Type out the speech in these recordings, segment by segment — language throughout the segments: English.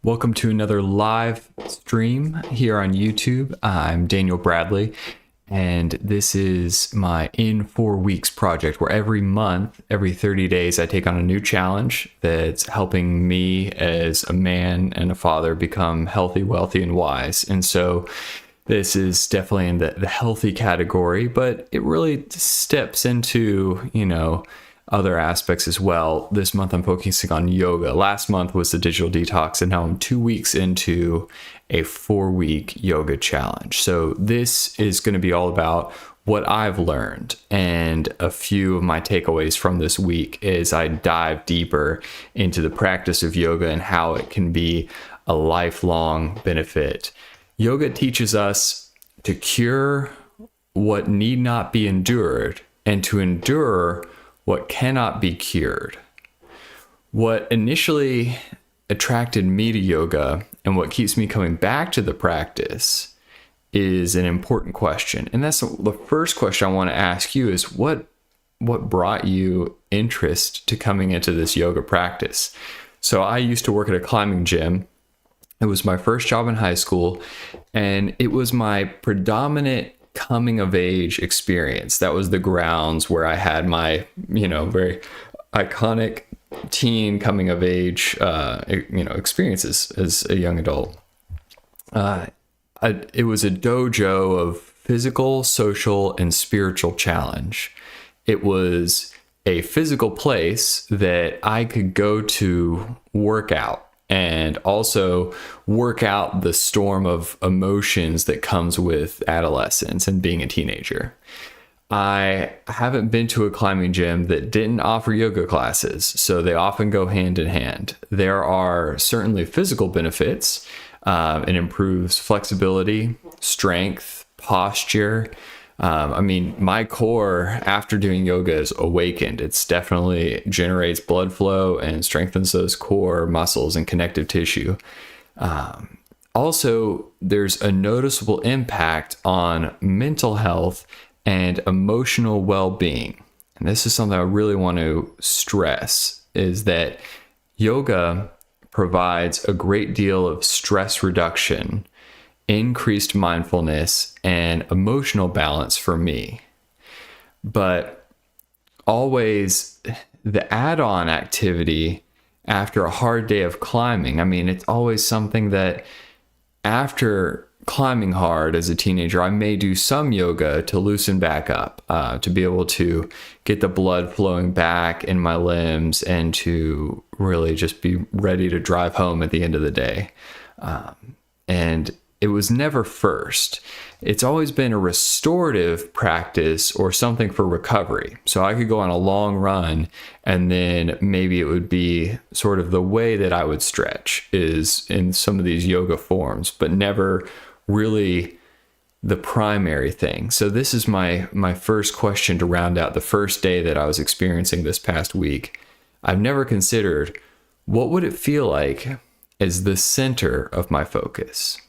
Welcome to another live stream here on YouTube. I'm Daniel Bradley, and this is my In 4 Weeks project where every month, every 30 days, I take on a new challenge that's helping me as a man and a father become healthy, wealthy, and wise. And so this is definitely in the healthy category, but it really steps into, other aspects as well. This month I'm focusing on yoga. Last month was the digital detox, and now I'm 2 weeks into a 4-week yoga challenge. So this is going to be all about what I've learned and a few of my takeaways from this week as I dive deeper into the practice of yoga and how it can be a lifelong benefit. Yoga teaches us to cure what need not be endured and to endure what cannot be cured. What initially attracted me to yoga and what keeps me coming back to the practice is an important question. And that's the first question I want to ask you is what brought you interest to coming into this yoga practice? So I used to work at a climbing gym. It was my first job in high school, and it was my predominant coming of age experience. That was the grounds where I had my, very iconic teen coming of age, experiences as a young adult. It was a dojo of physical, social, and spiritual challenge. It was a physical place that I could go to work out and also work out the storm of emotions that comes with adolescence and being a teenager. I haven't been to a climbing gym that didn't offer yoga classes, so they often go hand in hand. There are certainly physical benefits. It improves flexibility, strength, posture. My core after doing yoga is awakened. It's definitely generates blood flow and strengthens those core muscles and connective tissue. Also, there's a noticeable impact on mental health and emotional well-being. And this is something I really want to stress, is that yoga provides a great deal of stress reduction, increased mindfulness, and emotional balance for me. But always the add-on activity after a hard day of climbing, it's always something that after climbing hard as a teenager, I may do some yoga to loosen back up, to be able to get the blood flowing back in my limbs and to really just be ready to drive home at the end of the day. And it was never first. It's always been a restorative practice or something for recovery. So I could go on a long run and then maybe it would be sort of the way that I would stretch is in some of these yoga forms, but never really the primary thing. So this is my first question to round out the first day that I was experiencing this past week. I've never considered what would it feel like as the center of my focus.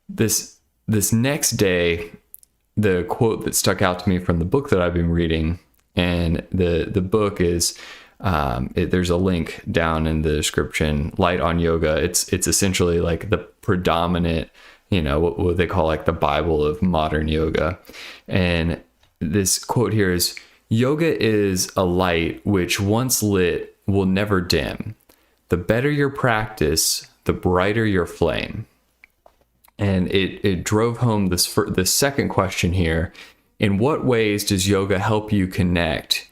This next day, the quote that stuck out to me from the book that I've been reading, and the book is, there's a link down in the description, Light on Yoga. It's essentially like the predominant, what they call like the Bible of modern yoga. And this quote here is, "Yoga is a light which once lit will never dim. The better your practice, the brighter your flame." And it drove home this second question here. In what ways does yoga help you connect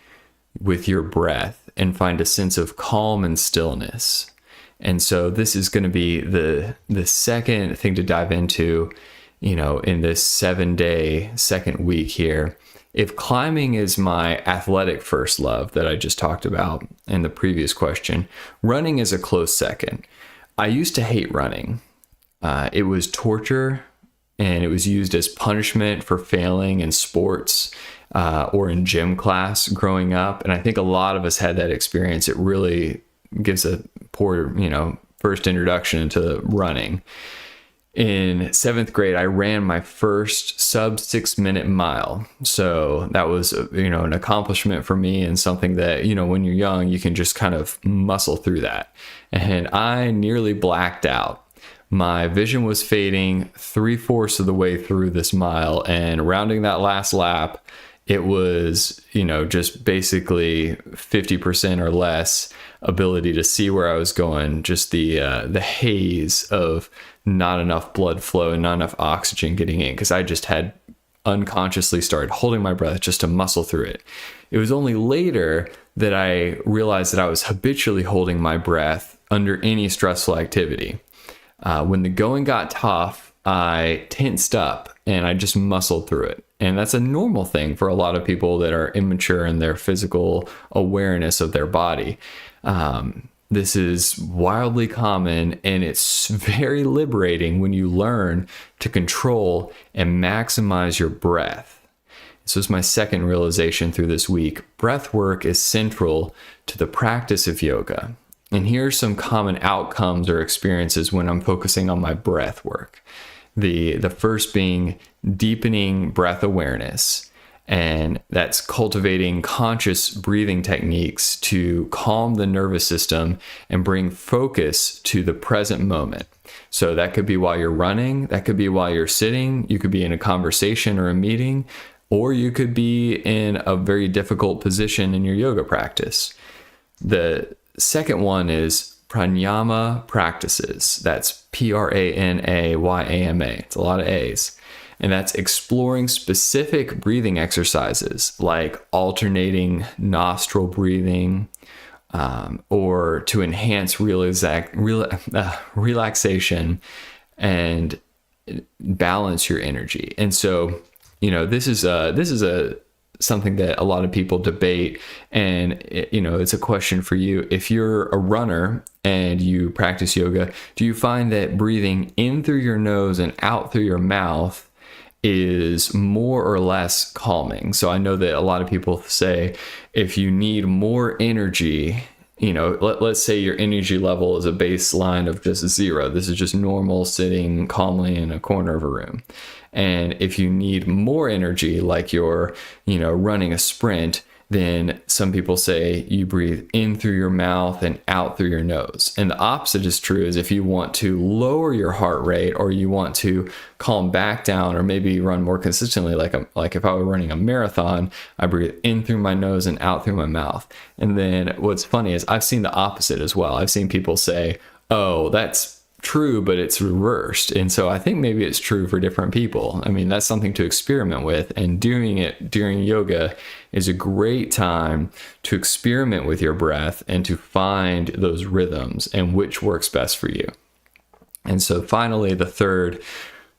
with your breath and find a sense of calm and stillness? And so this is going to be the second thing to dive into, in this 7-day second week here. If climbing is my athletic first love that I just talked about in the previous question, running is a close second. I used to hate running. It was torture, and it was used as punishment for failing in sports or in gym class growing up. And I think a lot of us had that experience. It really gives a poor, first introduction into running. In 7th grade, I ran my first sub 6-minute mile. So that was, an accomplishment for me, and something that, when you're young, you can just kind of muscle through that. And I nearly blacked out. My vision was fading 3/4 of the way through this mile, and rounding that last lap, it was, just basically 50% or less ability to see where I was going. Just the haze of not enough blood flow and not enough oxygen getting in, because I just had unconsciously started holding my breath just to muscle through it. It was only later that I realized that I was habitually holding my breath under any stressful activity. When the going got tough, I tensed up and I just muscled through it. And that's a normal thing for a lot of people that are immature in their physical awareness of their body. This is wildly common, and it's very liberating when you learn to control and maximize your breath. This was my second realization through this week. Breath work is central to the practice of yoga. And here's some common outcomes or experiences when I'm focusing on my breath work. The first being deepening breath awareness. And that's cultivating conscious breathing techniques to calm the nervous system and bring focus to the present moment. So that could be while you're running, that could be while you're sitting, you could be in a conversation or a meeting, or you could be in a very difficult position in your yoga practice. The second one is pranayama practices. That's Pranayama. It's a lot of A's. And that's exploring specific breathing exercises like alternating nostril breathing, or to enhance relaxation and balance your energy. And so, this is something that a lot of people debate, and it's a question for you. If you're a runner and you practice yoga, do you find that breathing in through your nose and out through your mouth is more or less calming? So I know that a lot of people say if you need more energy, let's say your energy level is a baseline of just 0. This is just normal sitting calmly in a corner of a room. And if you need more energy, like you're, running a sprint, then some people say you breathe in through your mouth and out through your nose. And the opposite is true, is if you want to lower your heart rate, or you want to calm back down, or maybe run more consistently, like if I were running a marathon, I breathe in through my nose and out through my mouth. And then what's funny is I've seen the opposite as well. I've seen people say, oh, that's true, but it's reversed. And so I think maybe it's true for different people. I mean, that's something to experiment with, and doing it during yoga is a great time to experiment with your breath and to find those rhythms and which works best for you. And so finally, the third,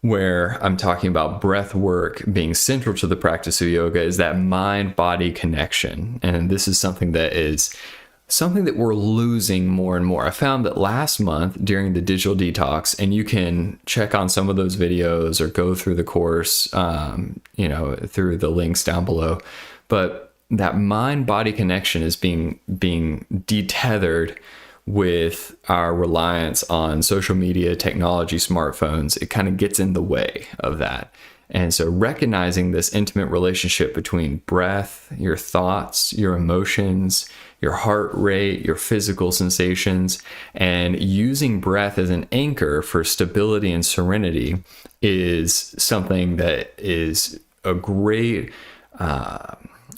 where I'm talking about breath work being central to the practice of yoga, is that mind-body connection. And this is something that we're losing more and more. I found that last month during the digital detox, and you can check on some of those videos or go through the course, through the links down below, but that mind-body connection is being detethered with our reliance on social media, technology, smartphones. It kind of gets in the way of that. And so recognizing this intimate relationship between breath, your thoughts, your emotions, your heart rate, your physical sensations, and using breath as an anchor for stability and serenity is something that is a great,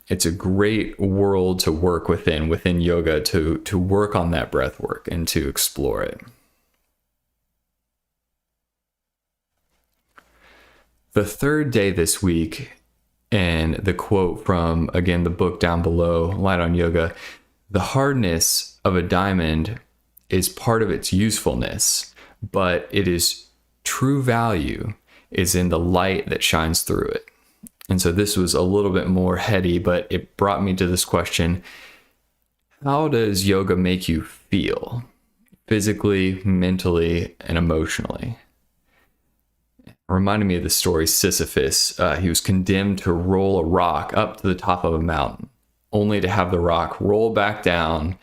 it's a great world to work within yoga, to work on that breath work and to explore it. The third day this week, and the quote from, again, the book down below, Light on Yoga, the hardness of a diamond is part of its usefulness, but its true value is in the light that shines through it. And so this was a little bit more heady, but it brought me to this question: how does yoga make you feel physically, mentally, and emotionally? Reminded me of the story Sisyphus. He was condemned to roll a rock up to the top of a mountain, only to have the rock roll back down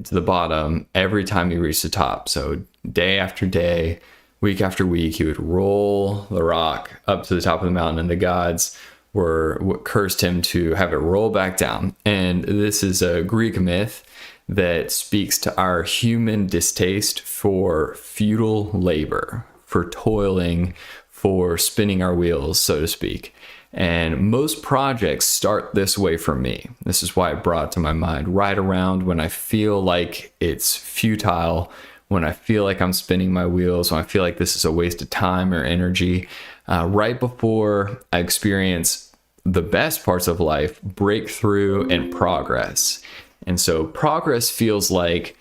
to the bottom every time he reached the top. So day after day, week after week, he would roll the rock up to the top of the mountain, and the gods were what cursed him to have it roll back down. And this is a Greek myth that speaks to our human distaste for futile labor, for toiling, for spinning our wheels, so to speak. And most projects start this way for me. This is why it brought to my mind right around when I feel like it's futile, when I feel like I'm spinning my wheels, when I feel like this is a waste of time or energy, right before I experience the best parts of life, breakthrough and progress. And so progress feels like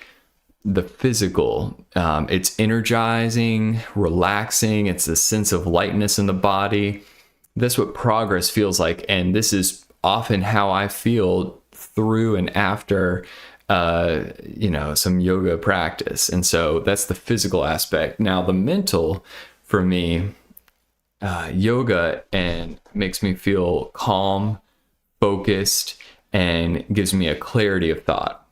the physical. It's energizing, relaxing. It's a sense of lightness in the body. That's what progress feels like. And this is often how I feel through and after, some yoga practice. And so that's the physical aspect. Now, the mental for me, yoga and makes me feel calm, focused, and gives me a clarity of thought.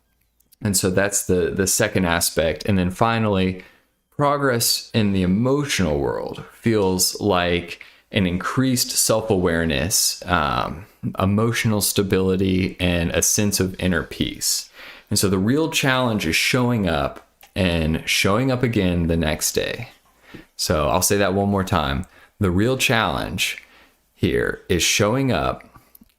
And so that's the second aspect. And then finally, progress in the emotional world feels like an increased self-awareness, emotional stability, and a sense of inner peace. And so the real challenge is showing up and showing up again the next day. So I'll say that one more time. The real challenge here is showing up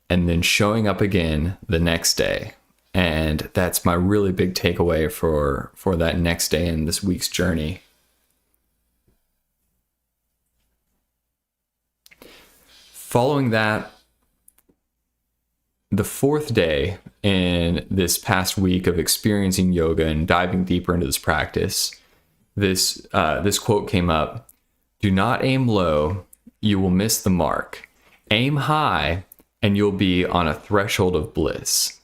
and then showing up again the next day. And that's my really big takeaway for that next day in this week's journey. Following that, the fourth day in this past week of experiencing yoga and diving deeper into this practice, this quote came up: "Do not aim low, you will miss the mark. Aim high, and you'll be on a threshold of bliss."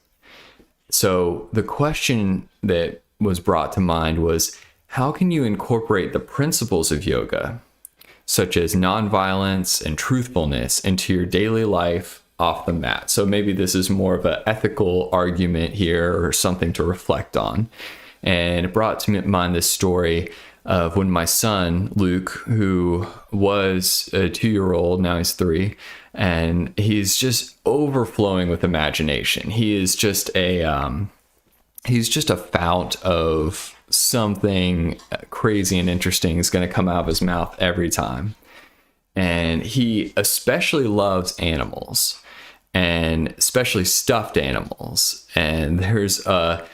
So the question that was brought to mind was, how can you incorporate the principles of yoga, such as nonviolence and truthfulness, into your daily life off the mat? So maybe this is more of an ethical argument here or something to reflect on. And it brought to mind this story of when my son, Luke, who was a 2-year-old, now he's 3, and he's just overflowing with imagination. He is just he's just a fount of something crazy and interesting is going to come out of his mouth every time. And he especially loves animals, and especially stuffed animals. And there's a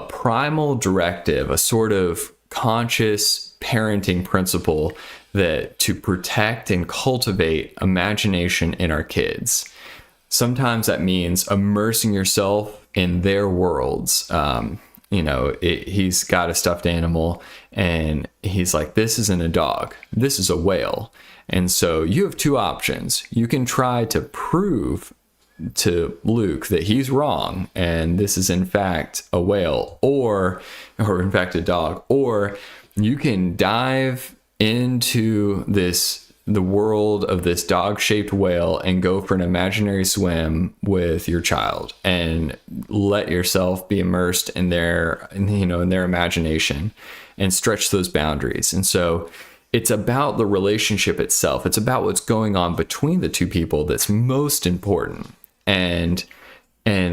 primal directive, a sort of conscious parenting principle that to protect and cultivate imagination in our kids. Sometimes that means immersing yourself in their worlds. He's got a stuffed animal and he's like, this isn't a dog, this is a whale. And so you have two options. You can try to prove to Luke that he's wrong and this is in fact a whale or in fact a dog, or you can dive into the world of this dog-shaped whale and go for an imaginary swim with your child and let yourself be immersed in their imagination and stretch those boundaries. And so it's about the relationship itself. It's about what's going on between the two people that's most important. And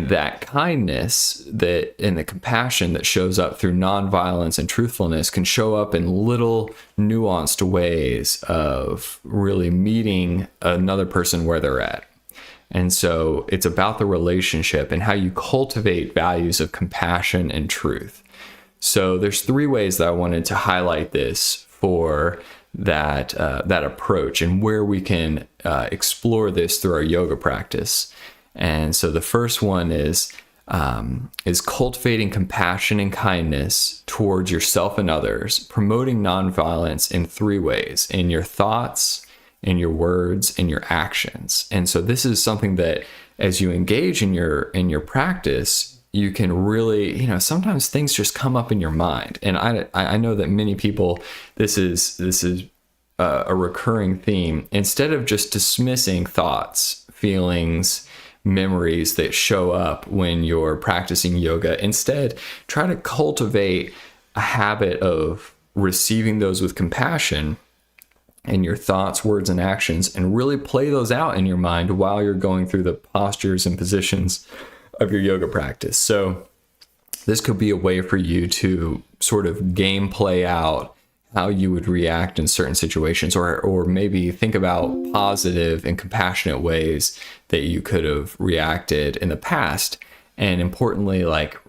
that kindness and the compassion that shows up through nonviolence and truthfulness can show up in little nuanced ways of really meeting another person where they're at. And so it's about the relationship and how you cultivate values of compassion and truth. So there's 3 ways that I wanted to highlight this for that approach and where we can explore this through our yoga practice. And so the first one is cultivating compassion and kindness towards yourself and others, promoting nonviolence in 3 ways: in your thoughts, in your words, in your actions. And so this is something that as you engage in your practice, you can really, sometimes things just come up in your mind. And I know that many people, this is a recurring theme. Instead of just dismissing thoughts, feelings, memories that show up when you're practicing yoga, instead try to cultivate a habit of receiving those with compassion and your thoughts, words, and actions, and really play those out in your mind while you're going through the postures and positions of your yoga practice. So this could be a way for you to sort of game play out how you would react in certain situations, or maybe think about positive and compassionate ways that you could have reacted in the past. And importantly, like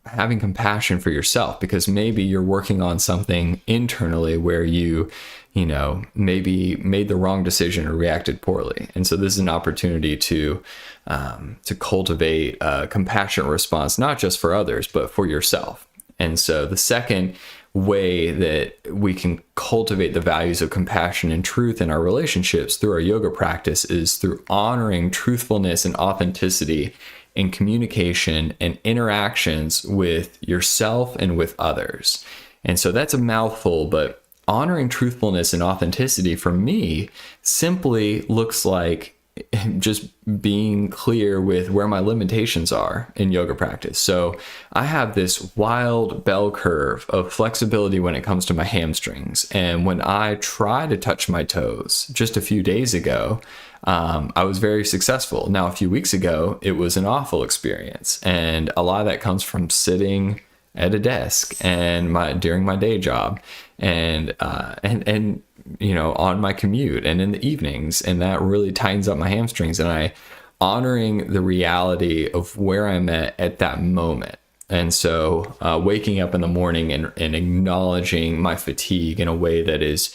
having compassion for yourself, because maybe you're working on something internally where you maybe made the wrong decision or reacted poorly. And so this is an opportunity to cultivate a compassionate response, not just for others, but for yourself. And so the second way that we can cultivate the values of compassion and truth in our relationships through our yoga practice is through honoring truthfulness and authenticity in communication and interactions with yourself and with others. And so that's a mouthful, but honoring truthfulness and authenticity for me simply looks like just being clear with where my limitations are in yoga practice. So I have this wild bell curve of flexibility when it comes to my hamstrings. And when I try to touch my toes just a few days ago, I was very successful. Now, a few weeks ago, it was an awful experience. And a lot of that comes from sitting at a desk and during my day job and on my commute and in the evenings, and that really tightens up my hamstrings. And honoring the reality of where I'm at that moment. And so waking up in the morning and acknowledging my fatigue in a way that is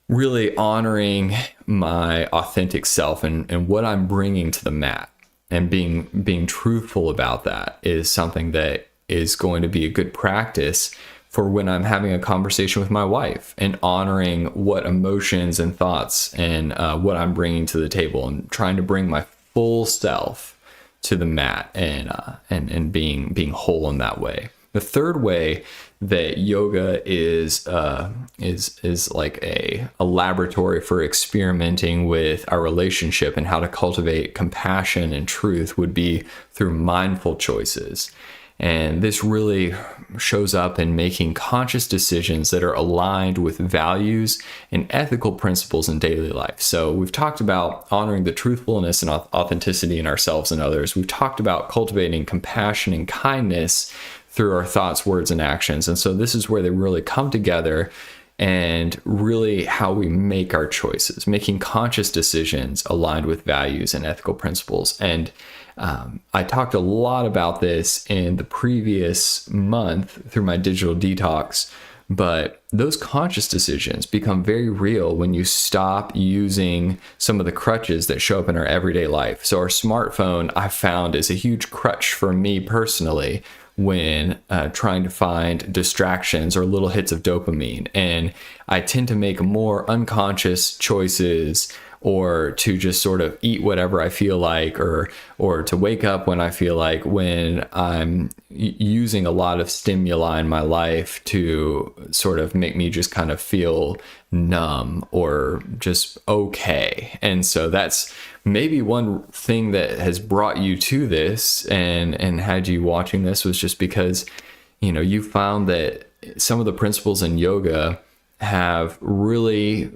really honoring my authentic self and what I'm bringing to the mat, and being truthful about that is something that is going to be a good practice for when I'm having a conversation with my wife, and honoring what emotions and thoughts and what I'm bringing to the table, and trying to bring my full self to the mat, and being whole in that way. The third way that yoga is like a laboratory for experimenting with our relationship and how to cultivate compassion and truth would be through mindful choices. And this really shows up in making conscious decisions that are aligned with values and ethical principles in daily life. So we've talked about honoring the truthfulness and authenticity in ourselves and others. We've talked about cultivating compassion and kindness through our thoughts, words, and actions. And so this is where they really come together, and really how we make our choices, making conscious decisions aligned with values and ethical principles. And I talked a lot about this in the previous month through my digital detox, but those conscious decisions become very real when you stop using some of the crutches that show up in our everyday life. So our smartphone, I found, is a huge crutch for me personally when trying to find distractions or little hits of dopamine. And I tend to make more unconscious choices, or to just sort of eat whatever I feel like, or to wake up when I feel like, when I'm using a lot of stimuli in my life to sort of make me just kind of feel numb or just okay. And so that's maybe one thing that has brought you to this and had you watching this, was just because, you found that some of the principles in yoga have really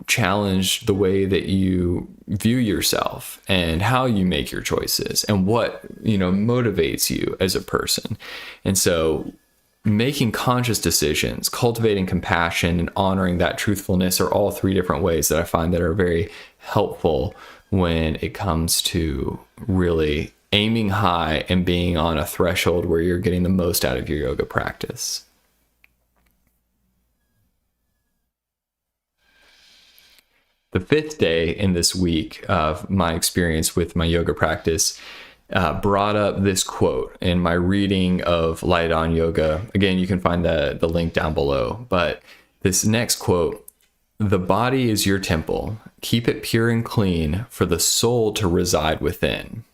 challenged the way that you view yourself and how you make your choices and what, motivates you as a person. And so making conscious decisions, cultivating compassion, and honoring that truthfulness are all three different ways that I find that are very helpful when it comes to really aiming high and being on a threshold where you're getting the most out of your yoga practice. The fifth day in this week of my experience with my yoga practice brought up this quote in my reading of Light On Yoga. Again, you can find the link down below. But this next quote: "The body is your temple. Keep it pure and clean for the soul to reside within."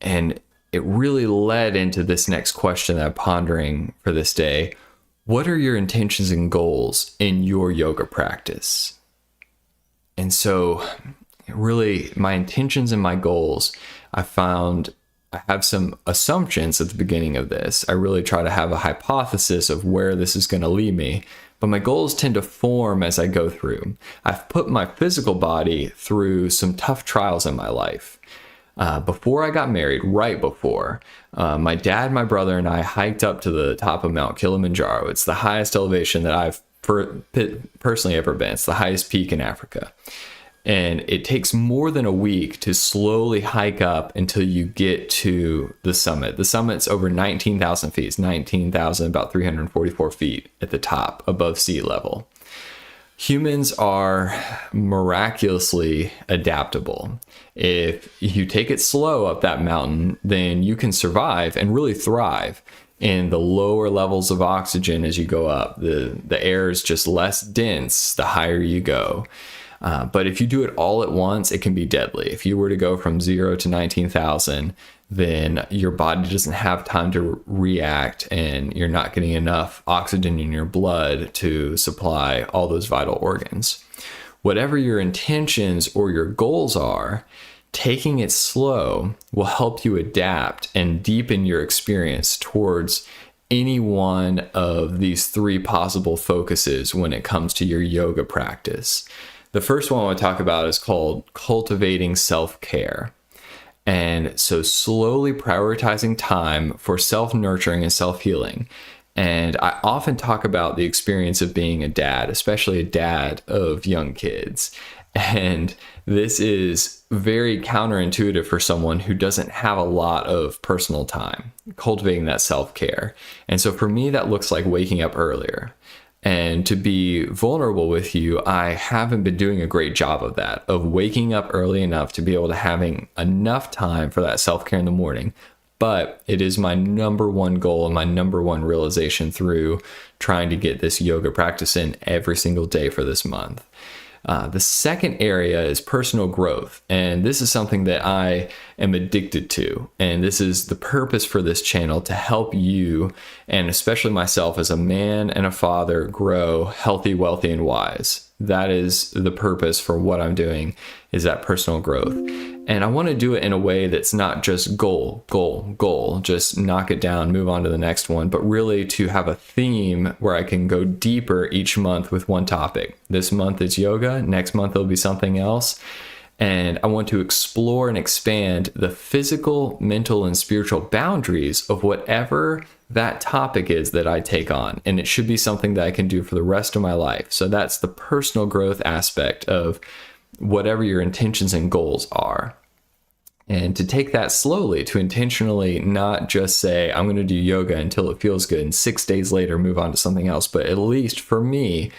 And it really led into this next question that I'm pondering for this day. What are your intentions and goals in your yoga practice? And so really my intentions and my goals, I found I have some assumptions at the beginning of this. I really try to have a hypothesis of where this is going to lead me, but my goals tend to form as I go through. I've put my physical body through some tough trials in my life. Before I got married, right before, my dad, my brother, and I hiked up to the top of Mount Kilimanjaro. It's the highest elevation that I've personally ever been. It's the highest peak in Africa. And it takes more than a week to slowly hike up until you get to the summit. The summit's over 19,000 feet. It's 19,000, about 344 feet at the top above sea level. Humans are miraculously adaptable. If you take it slow up that mountain, then you can survive and really thrive in the lower levels of oxygen as you go up. The air is just less dense the higher you go. But if you do it all at once, it can be deadly. If you were to go from 0 to 19,000, then your body doesn't have time to react, and you're not getting enough oxygen in your blood to supply all those vital organs. Whatever your intentions or your goals are, taking it slow will help you adapt and deepen your experience towards any one of these three possible focuses when it comes to your yoga practice. The first one I want to talk about is called cultivating self-care. And so slowly prioritizing time for self-nurturing and self-healing. And I often talk about the experience of being a dad, especially a dad of young kids. And this is very counterintuitive for someone who doesn't have a lot of personal time, cultivating that self-care. And so for me, that looks like waking up earlier. And to be vulnerable with you, I haven't been doing a great job of that, of waking up early enough to be able to having enough time for that self-care in the morning. But it is my number one goal and my number one realization through trying to get this yoga practice in every single day for this month. The second area is personal growth. And this is something that I am addicted to. And this is the purpose for this channel, to help you, and especially myself as a man and a father, grow healthy, wealthy, and wise. That is the purpose for what I'm doing, is that personal growth. And I want to do it in a way that's not just goal, just knock it down, move on to the next one, but really to have a theme where I can go deeper each month with one topic. This month is yoga, next month it'll be something else. And I want to explore and expand the physical, mental, and spiritual boundaries of whatever that topic is that I take on. And it should be something that I can do for the rest of my life. So that's the personal growth aspect of whatever your intentions and goals are. And to take that slowly, to intentionally not just say, I'm going to do yoga until it feels good, and 6 days later move on to something else. But at least for me,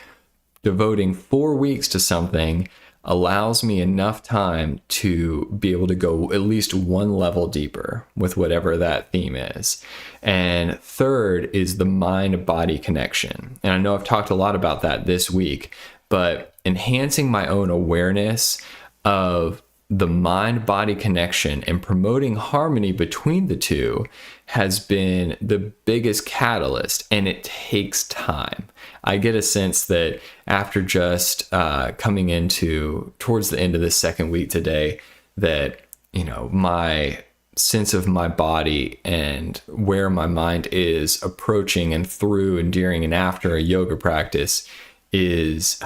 devoting 4 weeks to something allows me enough time to be able to go at least one level deeper with whatever that theme is. And third is the mind-body connection. And I know I've talked a lot about that this week, but enhancing my own awareness of the mind-body connection and promoting harmony between the two has been the biggest catalyst, and it takes time. I get a sense that after just coming into towards the end of this second week today, that, you know, my sense of my body and where my mind is approaching and through and during and after a yoga practice is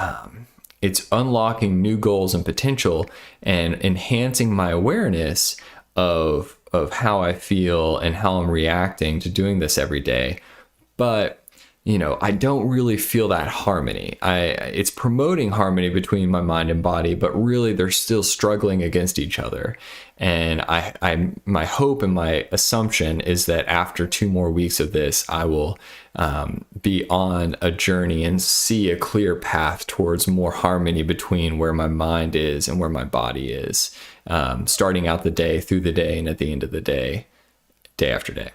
it's unlocking new goals and potential and enhancing my awareness of how I feel and how I'm reacting to doing this every day. But, you know, I don't really feel that harmony. It's promoting harmony between my mind and body, but really they're still struggling against each other. And my hope and my assumption is that after 2 more weeks of this, I will be on a journey and see a clear path towards more harmony between where my mind is and where my body is, starting out the day, through the day, and at the end of the day, day after day.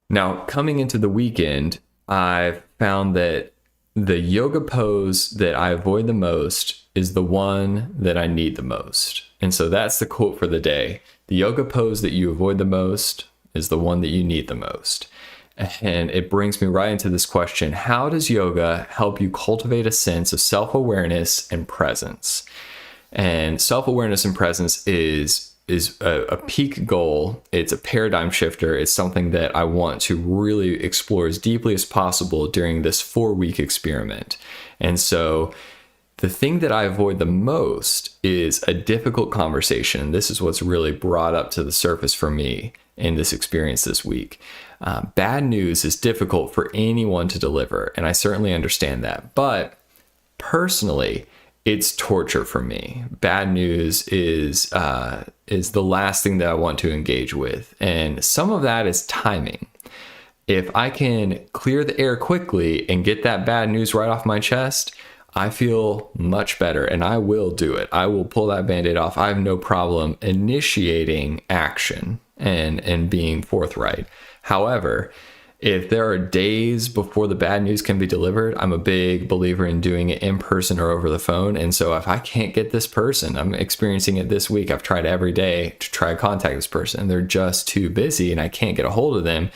Now, coming into the weekend, I've found that the yoga pose that I avoid the most is the one that I need the most. And so that's the quote for the day. The yoga pose that you avoid the most is the one that you need the most. And it brings me right into this question: how does yoga help you cultivate a sense of self-awareness and presence? And self-awareness and presence is is a peak goal. It's a paradigm shifter. It's something that I want to really explore as deeply as possible during this 4-week experiment. And so the thing that I avoid the most is a difficult conversation. This is what's really brought up to the surface for me in this experience this week. Bad news is difficult for anyone to deliver, and I certainly understand that. But personally, it's torture for me. Bad news is the last thing that I want to engage with, and some of that is timing. If I can clear the air quickly and get that bad news right off my chest, I feel much better, and I will do it. I will pull that Band-Aid off. I have no problem initiating action and being forthright. However, if there are days before the bad news can be delivered, I'm a big believer in doing it in person or over the phone. And so if I can't get this person, I'm experiencing it this week. I've tried every day to try to contact this person, and they're just too busy and I can't get a hold of them.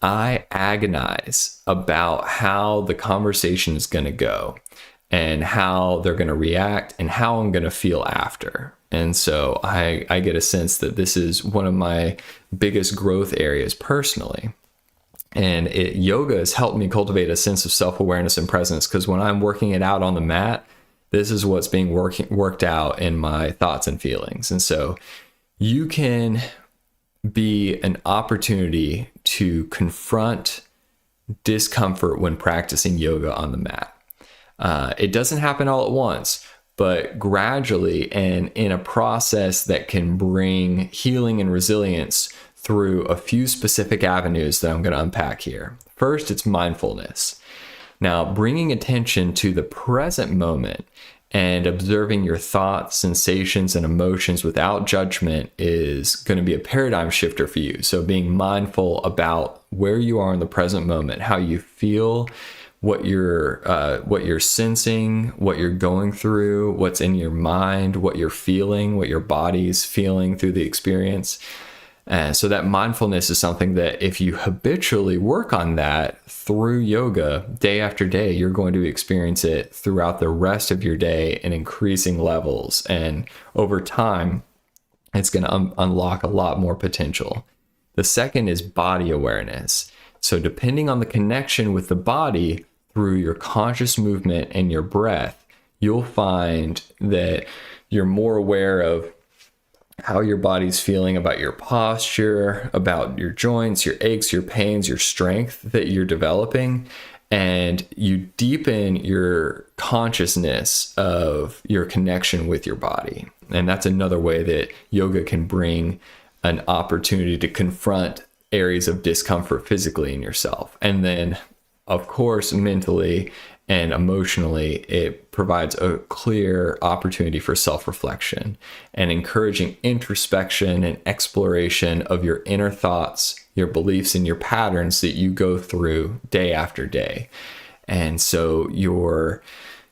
I agonize about how the conversation is going to go and how they're going to react and how I'm going to feel after. And so I get a sense that this is one of my biggest growth areas personally. And yoga has helped me cultivate a sense of self-awareness and presence, because when I'm working it out on the mat, this is what's being worked out in my thoughts and feelings. And so you can be an opportunity to confront discomfort when practicing yoga on the mat. It doesn't happen all at once, but gradually and in a process that can bring healing and resilience through a few specific avenues that I'm going to unpack here. First, it's mindfulness. Now, bringing attention to the present moment and observing your thoughts, sensations, and emotions without judgment is going to be a paradigm shifter for you. So being mindful about where you are in the present moment, how you feel, what you're sensing, what you're going through, what's in your mind, what you're feeling, what your body's feeling through the experience. And so that mindfulness is something that if you habitually work on that through yoga day after day, you're going to experience it throughout the rest of your day in increasing levels. And over time, it's going to unlock a lot more potential. The second is body awareness. So depending on the connection with the body through your conscious movement and your breath, you'll find that you're more aware of how your body's feeling, about your posture, about your joints, your aches, your pains, your strength that you're developing. And you deepen your consciousness of your connection with your body. And that's another way that yoga can bring an opportunity to confront areas of discomfort physically in yourself. And then, of course, mentally and emotionally, it provides a clear opportunity for self-reflection and encouraging introspection and exploration of your inner thoughts, your beliefs, and your patterns that you go through day after day. And so your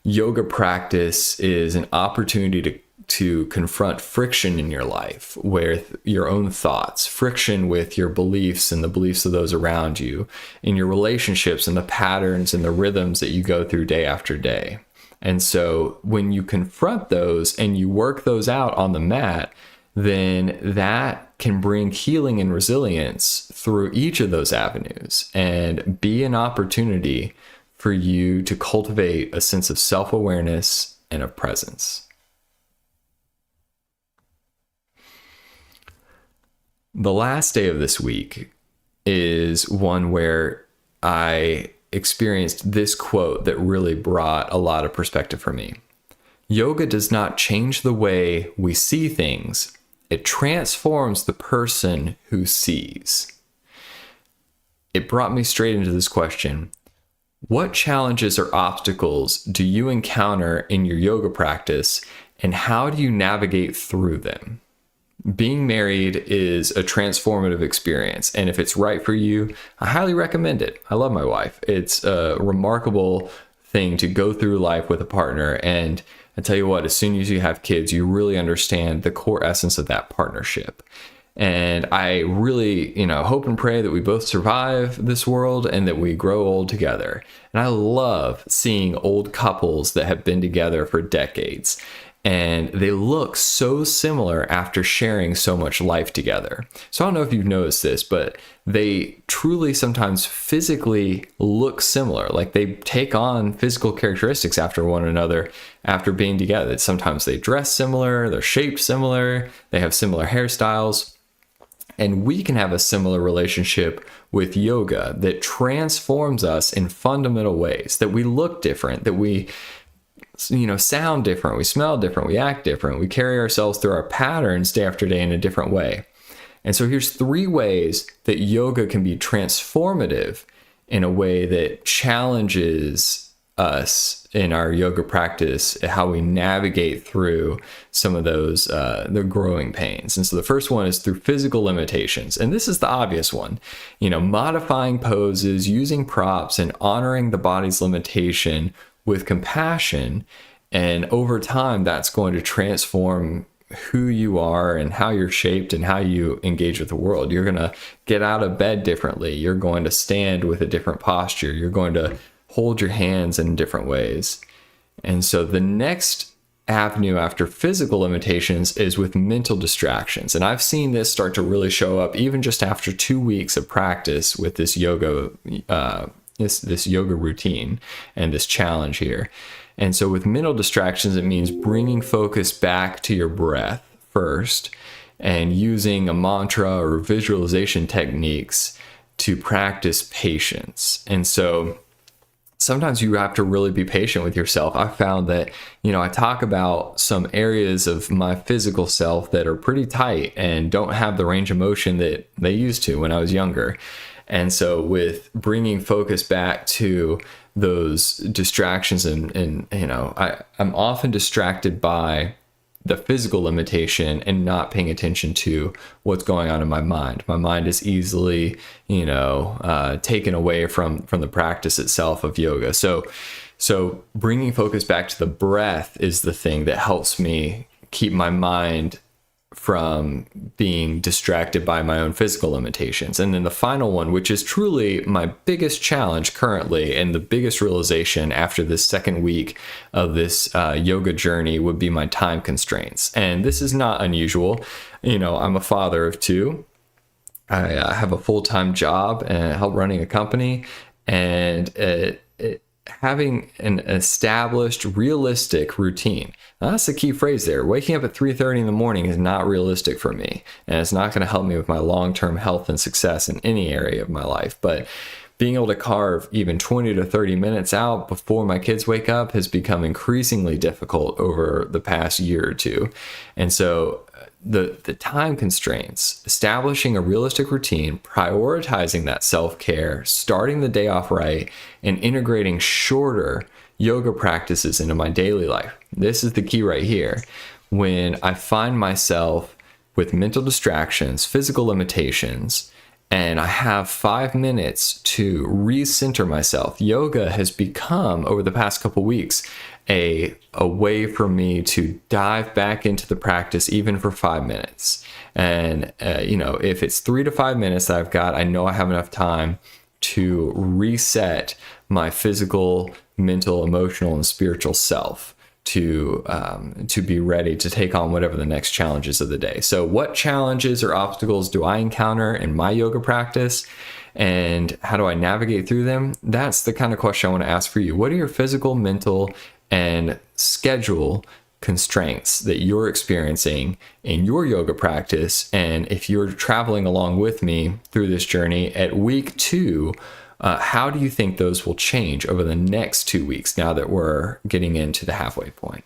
yoga practice is an opportunity to confront friction in your life with your own thoughts, friction with your beliefs and the beliefs of those around you, in your relationships and the patterns and the rhythms that you go through day after day. And so when you confront those and you work those out on the mat, then that can bring healing and resilience through each of those avenues and be an opportunity for you to cultivate a sense of self-awareness and of presence. The last day of this week is one where I experienced this quote that really brought a lot of perspective for me. Yoga does not change the way we see things. It transforms the person who sees. It brought me straight into this question. What challenges or obstacles do you encounter in your yoga practice, and how do you navigate through them? Being married is a transformative experience, and if it's right for you, I highly recommend it. I love my wife. It's a remarkable thing to go through life with a partner, and I tell you what, as soon as you have kids, you really understand the core essence of that partnership. And I really, hope and pray that we both survive this world and that we grow old together. And I love seeing old couples that have been together for decades. and they look so similar after sharing so much life together. So I don't know if you've noticed this, but they truly sometimes physically look similar. Like they take on physical characteristics after one another after being together. Sometimes they dress similar, they're shaped similar, they have similar hairstyles. And we can have a similar relationship with yoga that transforms us in fundamental ways, that we look different, that we sound different, we smell different, we act different, we carry ourselves through our patterns day after day in a different way. And so here's 3 ways that yoga can be transformative in a way that challenges us in our yoga practice, how we navigate through some of those the growing pains. And so the first one is through physical limitations, and this is the obvious one. Modifying poses, using props, and honoring the body's limitation with compassion. And over time, that's going to transform who you are and how you're shaped and how you engage with the world. You're going to get out of bed differently. You're going to stand with a different posture. You're going to hold your hands in different ways. And so the next avenue after physical limitations is with mental distractions. And I've seen this start to really show up even just after 2 weeks of practice with this yoga, this yoga routine and this challenge here. And so with mental distractions, it means bringing focus back to your breath first and using a mantra or visualization techniques to practice patience. And so sometimes you have to really be patient with yourself. I found that, I talk about some areas of my physical self that are pretty tight and don't have the range of motion that they used to when I was younger. And so with bringing focus back to those distractions I'm often distracted by the physical limitation and not paying attention to what's going on in my mind. My mind is easily, taken away from the practice itself of yoga. So bringing focus back to the breath is the thing that helps me keep my mind from being distracted by my own physical limitations. And then the final one, which is truly my biggest challenge currently and the biggest realization after this second week of this yoga journey, would be my time constraints. And this is not unusual. I'm a father of 2. I have a full-time job and help running a company, and having an established, realistic routine. Now, that's the key phrase there. Waking up at 3:30 in the morning is not realistic for me, and it's not going to help me with my long-term health and success in any area of my life. But being able to carve even 20 to 30 minutes out before my kids wake up has become increasingly difficult over the past year or 2. And so the time constraints, establishing a realistic routine, prioritizing that self-care, starting the day off right, and integrating shorter yoga practices into my daily life. This is the key right here. When I find myself with mental distractions, physical limitations, and I have 5 minutes to recenter myself, yoga has become, over the past couple weeks, a way for me to dive back into the practice even for 5 minutes. And, if it's 3 to 5 minutes that I've got, I know I have enough time to reset my physical, mental, emotional, and spiritual self to be ready to take on whatever the next challenges of the day. So what challenges or obstacles do I encounter in my yoga practice, and how do I navigate through them? That's the kind of question I want to ask for you. What are your physical, mental, and schedule constraints that you're experiencing in your yoga practice? And if you're traveling along with me through this journey at week 2, how do you think those will change over the next 2 weeks now that we're getting into the halfway point?